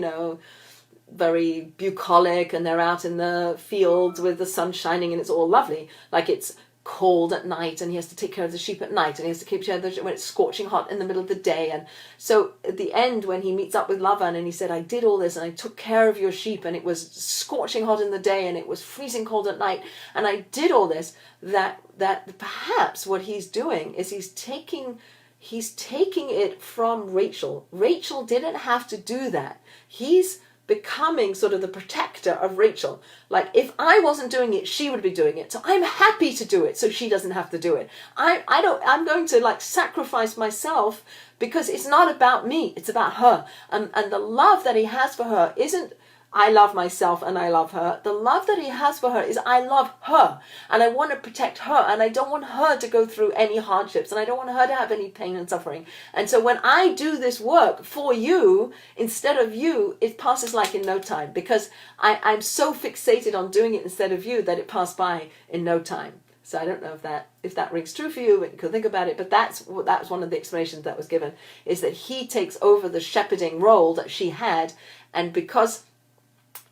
very bucolic and they're out in the fields with the sun shining and it's all lovely. Like it's cold at night and he has to take care of the sheep at night, and he has to keep care of when it's scorching hot in the middle of the day. And so at the end, when he meets up with Lavan and he said, I did all this and I took care of your sheep and it was scorching hot in the day and it was freezing cold at night and I did all this, that perhaps what he's doing is he's taking it from Rachel. Rachel didn't have to do that. He's becoming sort of the protector of Rachel. Like if I wasn't doing it, she would be doing it. So I'm happy to do it so she doesn't have to do it. I'm going to sacrifice myself because it's not about me, it's about her. And the love that he has for her isn't I love myself and I love her. The love that he has for her is I love her and I want to protect her and I don't want her to go through any hardships and I don't want her to have any pain and suffering. And so when I do this work for you instead of you, it passes like in no time, because I'm so fixated on doing it instead of you that it passed by in no time. So I don't know if that rings true for you, but you can think about it. But that's one of the explanations that was given, is that he takes over the shepherding role that she had, and because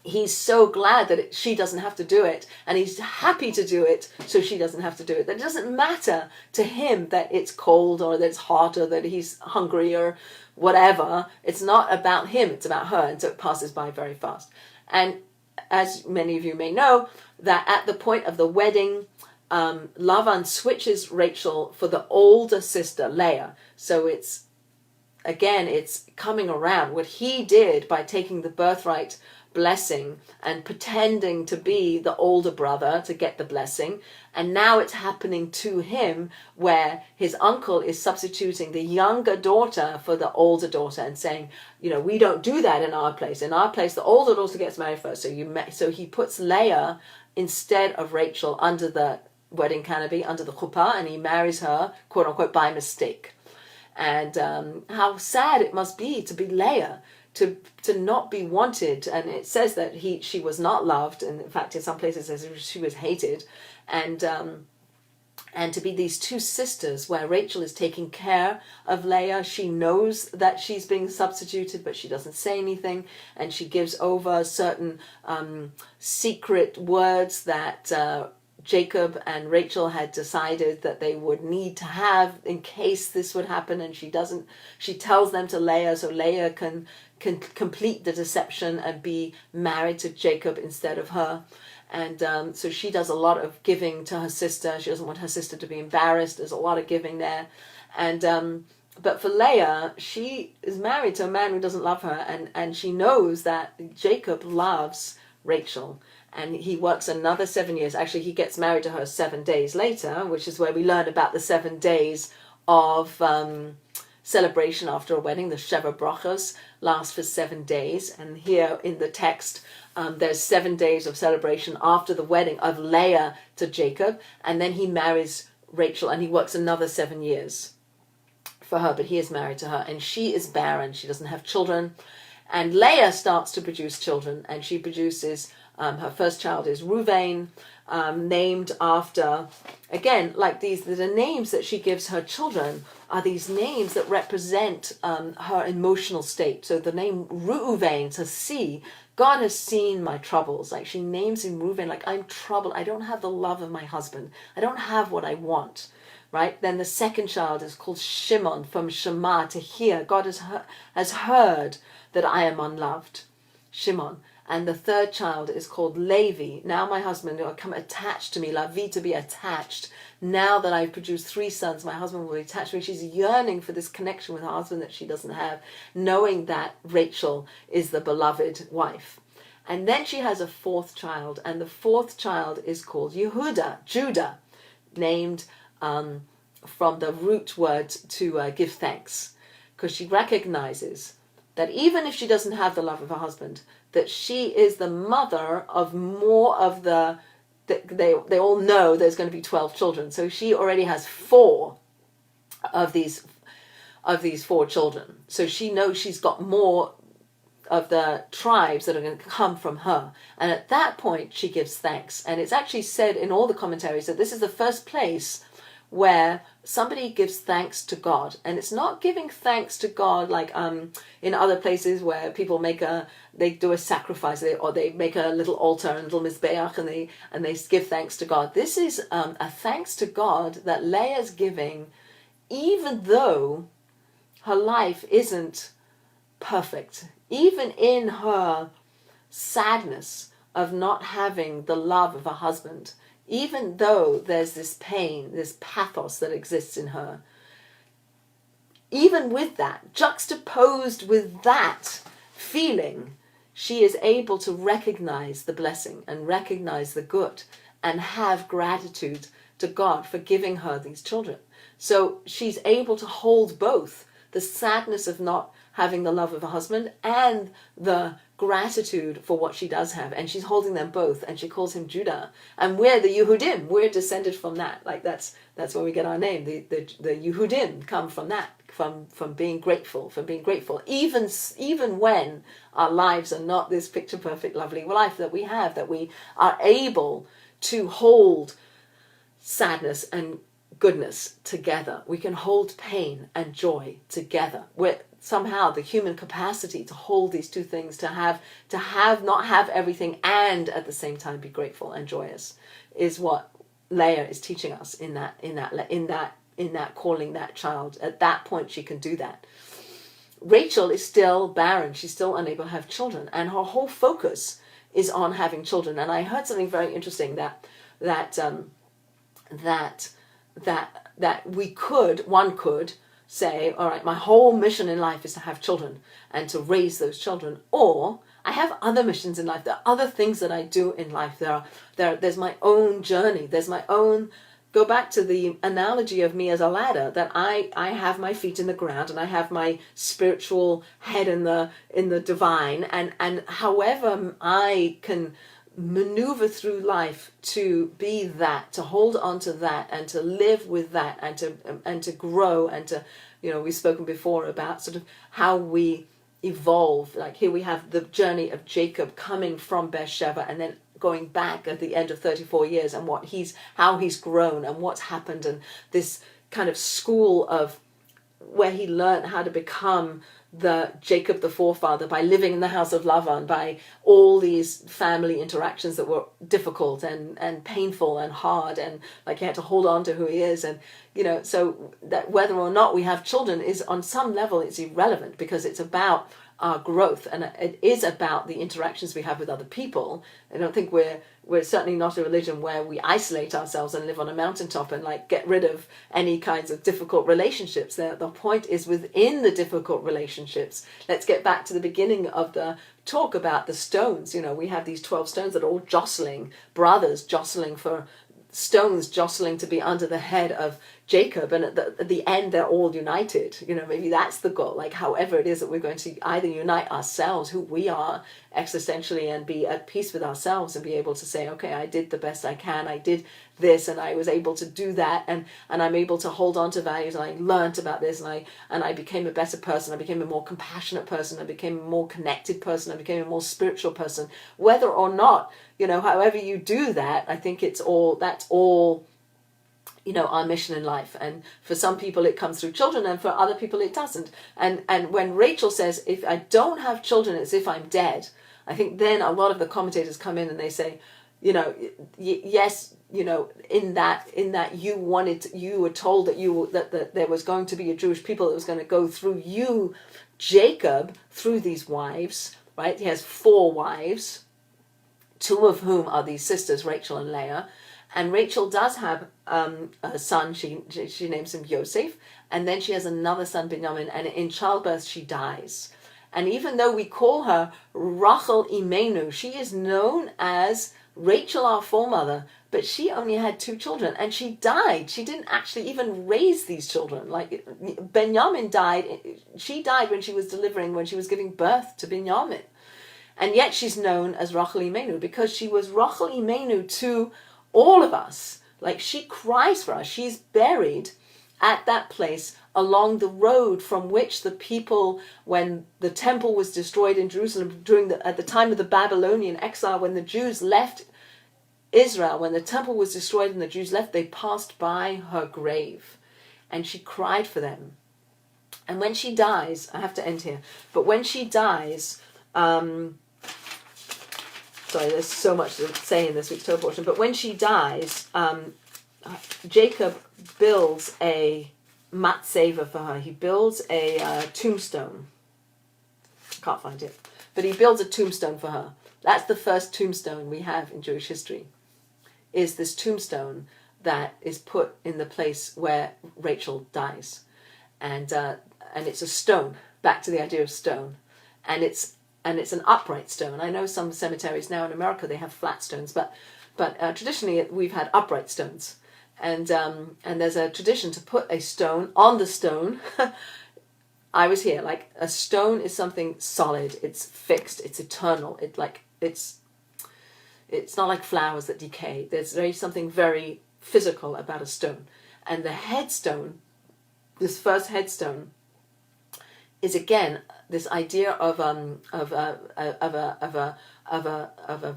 he's so glad that she doesn't have to do it, and he's happy to do it so she doesn't have to do it. That it doesn't matter to him that it's cold or that it's hot or that he's hungry or whatever. It's not about him, it's about her, and so it passes by very fast. And as many of you may know, that at the point of the wedding, Lavan switches Rachel for the older sister, Leah. So it's coming around. What he did by taking the birthright blessing and pretending to be the older brother to get the blessing, and now it's happening to him where his uncle is substituting the younger daughter for the older daughter and saying, we don't do that in our place. In our place, the older daughter gets married first. So he puts Leah instead of Rachel under the wedding canopy, under the chuppah, and he marries her, quote unquote, by mistake. And how sad it must be to be Leah, to not be wanted. And it says that she was not loved, and in fact in some places it says she was hated, and to be these two sisters where Rachel is taking care of Leah. She knows that she's being substituted, but she doesn't say anything, and she gives over certain secret words that Jacob and Rachel had decided that they would need to have in case this would happen, and she tells them to Leah so Leah can complete the deception and be married to Jacob instead of her. And so she does a lot of giving to her sister. She doesn't want her sister to be embarrassed. There's a lot of giving there. And but for Leah, she is married to a man who doesn't love her, and she knows that Jacob loves Rachel. And he works another 7 years. Actually, he gets married to her 7 days later, which is where we learn about the 7 days of celebration after a wedding. The Sheva Brachos last for 7 days. And here in the text, there's 7 days of celebration after the wedding of Leah to Jacob. And then he marries Rachel and he works another 7 years for her. But he is married to her and she is barren. She doesn't have children. And Leah starts to produce children, and she produces... her first child is Ruvain, named after, again, like the names that she gives her children are these names that represent her emotional state. So the name Reuven, to see, God has seen my troubles. Like she names him Reuven, like I'm troubled. I don't have the love of my husband. I don't have what I want. Right? Then the second child is called Shimon, from Shema, to hear. God has heard that I am unloved. Shimon. And the third child is called Levi. Now my husband will come attached to me, Lavi, to be attached. Now that I've produced 3 sons, my husband will be attached to me. She's yearning for this connection with her husband that she doesn't have, knowing that Rachel is the beloved wife. And then she has a 4th child, and the 4th child is called Yehuda, Judah, named from the root word to give thanks, because she recognizes that even if she doesn't have the love of her husband, that she is the mother of more of they all know there's going to be 12 children. So she already has 4 of these 4 children. So she knows she's got more of the tribes that are going to come from her. And at that point, she gives thanks. And it's actually said in all the commentaries that this is the first place where somebody gives thanks to God. And it's not giving thanks to God like in other places where people they do a sacrifice, or they make a little altar and a little mizbeach, and they give thanks to God. This is a thanks to God that Leah's giving, even though her life isn't perfect, even in her sadness of not having the love of her husband, even though there's this pain, this pathos that exists in her, even with that, juxtaposed with that feeling, she is able to recognize the blessing and recognize the good and have gratitude to God for giving her these children. So she's able to hold both the sadness of not having the love of a husband and the gratitude for what she does have, and she's holding them both, and she calls him Judah. And we're the Yehudim, we're descended from that. Like that's where we get our name. The Yehudim come from that, from being grateful, even when our lives are not this picture perfect lovely life that we have, that we are able to hold sadness and goodness together. We can hold pain and joy together. We're somehow the human capacity to hold these two things, to not have everything and at the same time be grateful and joyous, is what Leah is teaching us in that calling that child. At that point she can do that. Rachel is still barren. She's still unable to have children, and her whole focus is on having children. And I heard something very interesting that one could say, all right, my whole mission in life is to have children and to raise those children, or I have other missions in life. There are other things that I do in life. There's my own journey. There's my own. Go back to the analogy of me as a ladder, that I have my feet in the ground and I have my spiritual head in the divine, and however I can maneuver through life to be that, to hold on to that, and to live with that, and to grow, and to, we've spoken before about sort of how we evolve. Like here we have the journey of Jacob coming from Beersheba and then going back at the end of 34 years, and how he's grown and what's happened, and this kind of school of where he learned how to become the Jacob, the forefather, by living in the house of Lavan, by all these family interactions that were difficult and painful and hard, and like he had to hold on to who he is. And so that whether or not we have children is, on some level, it's irrelevant, because it's about our growth, and it is about the interactions we have with other people. I don't think we're certainly not a religion where we isolate ourselves and live on a mountaintop and like get rid of any kinds of difficult relationships. The point is within the difficult relationships. Let's get back to the beginning of the talk about the stones. We have these 12 stones that are all jostling, brothers jostling for stones, jostling to be under the head of Jacob, and at the end they're all united. Maybe that's the goal. Like however it is that we're going to either unite ourselves, who we are existentially, and be at peace with ourselves, and be able to say, okay, I did the best I can, I did this, and I was able to do that, and I'm able to hold on to values, and I learned about this, and I became a better person, I became a more compassionate person, I became a more connected person, I became a more spiritual person. Whether or not, however you do that, I think that's all our mission in life. And for some people it comes through children, and for other people it doesn't. And when Rachel says, if I don't have children, it's as if I'm dead, I think then a lot of the commentators come in and they say, yes, in that you were told that there was going to be a Jewish people that was going to go through you, Jacob, through these wives, right? He has 4 wives, 2 of whom are these sisters, Rachel and Leah. And Rachel does have a son. She names him Yosef, and then she has another son, Binyamin, and in childbirth she dies. And even though we call her Rachel Imenu, she is known as Rachel, our foremother, but she only had 2 children, and she died. She didn't actually even raise these children. Like Binyamin died. She died when she was giving birth to Binyamin. And yet she's known as Rachel Imenu because she was Rachel Imenu to all of us. Like, she cries for us. She's buried at that place along the road from which the people, when the temple was destroyed in Jerusalem at the time of the Babylonian exile, when the Jews left Israel, when the temple was destroyed and the Jews left, they passed by her grave, and she cried for them. And when she dies, I have to end here, but when she dies, sorry, there's so much to say in this week's Torah portion, but when she dies, Jacob builds a matzeva for her. He builds a tombstone. Can't find it. But he builds a tombstone for her. That's the first tombstone we have in Jewish history, is this tombstone that is put in the place where Rachel dies. And it's a stone, back to the idea of stone. And it's an upright stone. I know some cemeteries now in America, they have flat stones, but traditionally we've had upright stones. And there's a tradition to put a stone on the stone. I was here, like, a stone is something solid, it's fixed, it's eternal. It's not like flowers that decay. There's something very physical about a stone. And the headstone, this first headstone, is again this idea of a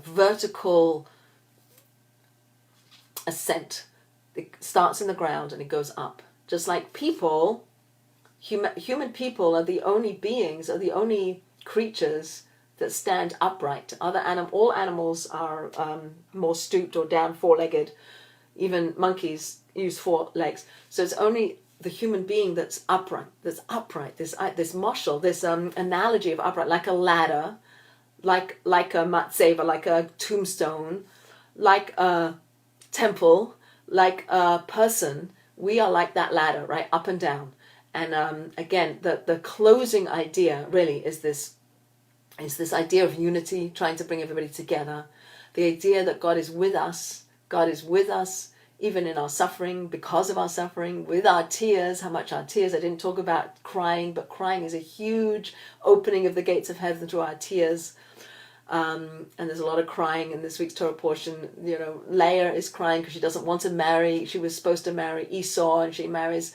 vertical ascent. It starts in the ground and it goes up. Just like people, human people are the only beings, are the only creatures that stand upright. All animals are more stooped or down, 4-legged. Even monkeys use 4 legs. So it's only the human being that's upright. This mashal, this analogy of upright, like a ladder, like a matzeva, like a tombstone, like a temple, like a person. We are like that ladder, right, up and down. And again, the closing idea really is this idea of unity, trying to bring everybody together. The idea that God is with us. God is with us even in our suffering, because of our suffering, with our tears, how much our tears. I didn't talk about crying, but crying is a huge opening of the gates of heaven through our tears. And there's a lot of crying in this week's Torah portion. You know, Leah is crying because she doesn't want to marry. She was supposed to marry Esau, and she marries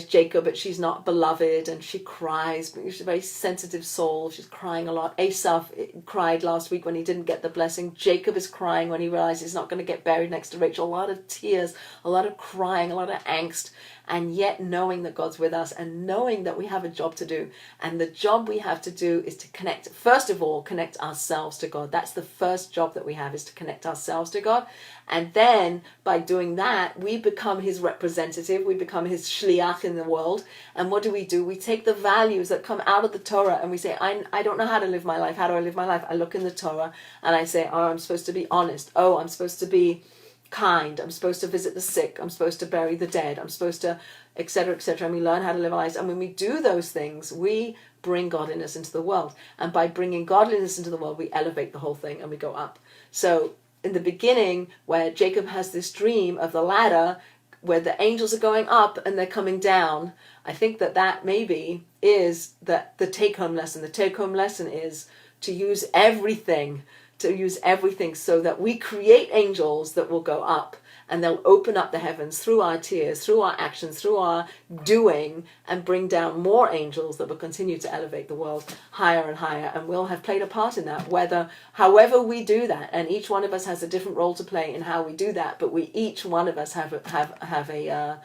Jacob, but she's not beloved, and she cries. She's a very sensitive soul. She's crying a lot. Asaph cried last week when he didn't get the blessing. Jacob is crying when he realizes he's not going to get buried next to Rachel. A lot of tears, a lot of crying, a lot of angst, and yet knowing that God's with us and knowing that we have a job to do. And the job we have to do is to connect, first of all, connect ourselves to God. That's the first job that we have, is to connect ourselves to God. And then by doing that, we become his representative. We become his shliach in the world. And what do? We take the values that come out of the Torah and we say, I don't know how to live my life. How do I live my life? I look in the Torah and I say, oh, I'm supposed to be honest. Oh, I'm supposed to be kind. I'm supposed to visit the sick. I'm supposed to bury the dead. I'm supposed to, etc., etc. And we learn how to live our lives. And when we do those things, we bring godliness into the world. And by bringing godliness into the world, we elevate the whole thing and we go up. So in the beginning, where Jacob has this dream of the ladder, where the angels are going up and they're coming down, I think that maybe is the take-home lesson. The take-home lesson is to use everything so that we create angels that will go up, and they'll open up the heavens through our tears, through our actions, through our doing, and bring down more angels that will continue to elevate the world higher and higher. And we'll have played a part in that, however we do that. And each one of us has a different role to play in how we do that. But each one of us have a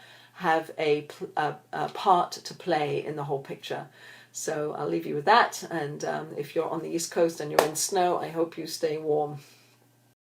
part to play in the whole picture. So I'll leave you with that. And if you're on the East Coast and you're in snow, I hope you stay warm.